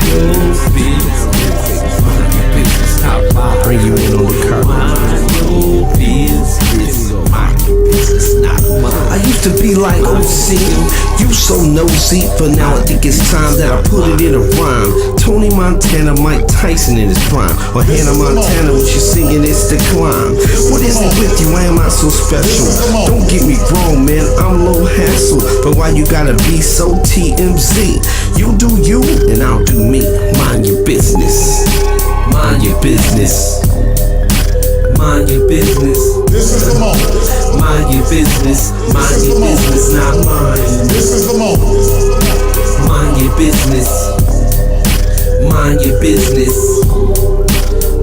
your business. Mind your business, not mine. Bring you in on the carpet. Mind your business. Mind your business, not mine. I used to be like OC, you so nosy, but now I think it's time that I put it in a rhyme. Tony Montana, Mike Tyson in his prime, or Hannah Montana when she's singing It's the Climb. What is it with you? Why am I so special? Don't get me wrong, man, I'm a little hassle, but why you gotta be so TMZ? You do you, and I'll do me. Mind your business. Mind your business. Mind your business. This is the moment. Mind your business. Mind your business, not mine. This is the moment. Mind your business. Mind your business.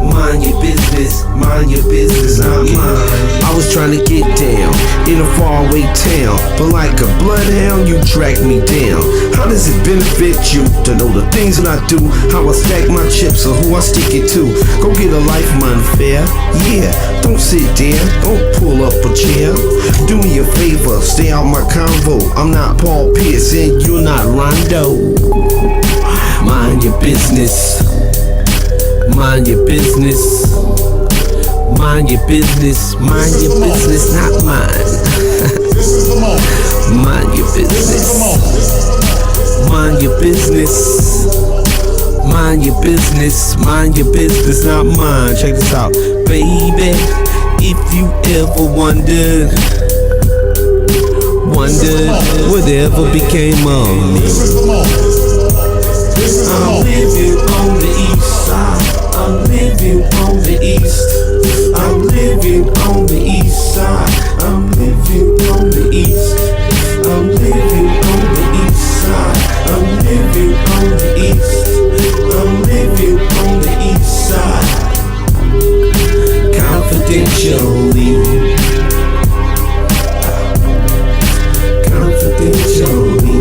Mind your business. Mind your business, not mine. I was trying to get down in a faraway town, but like a bloodhound, you tracked me down. How does it benefit you to know the things that I do? How I stack my chips or who I stick it to? Go get a life, man, fair. Yeah, don't sit there, don't pull up a chair. Do me a favor, stay out my convo. I'm not Paul Pierce and you're not Rondo. Mind your business. Mind your business. Mind your business. Mind your business, not mine. This is the moment. Mind your This is the business. moment. Mind your business. Mind your business. Mind your business, not mine. Check this out, baby. If you ever wondered whatever became of me. This is the moment. This is the I'm moment. living on the east side. I'm living on the east. I'm living on the east side. I'm living on the east. I'm living on the east side. I'm living on the east. I'm living on the east side. Confidentially. Confidentially.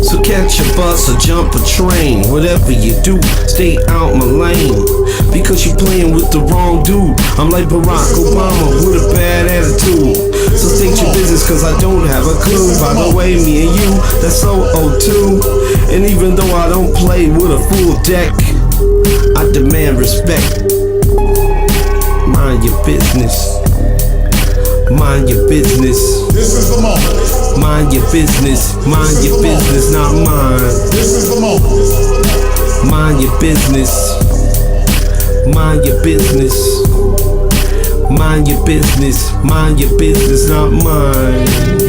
So catch a bus or jump a train. Whatever you do, stay out my lane. Because you playing with the wrong dude. I'm like Barack Obama with a bad attitude. So think your business cause I don't have a clue. By the way, me and you, that's so O2. And even though I don't play with a full deck, I demand respect. Mind your business. Mind your business. This is the moment. Mind your business. Mind your business, not mine. This is the moment. Mind your business. Mind your business. Mind your business. Mind your business, not mine.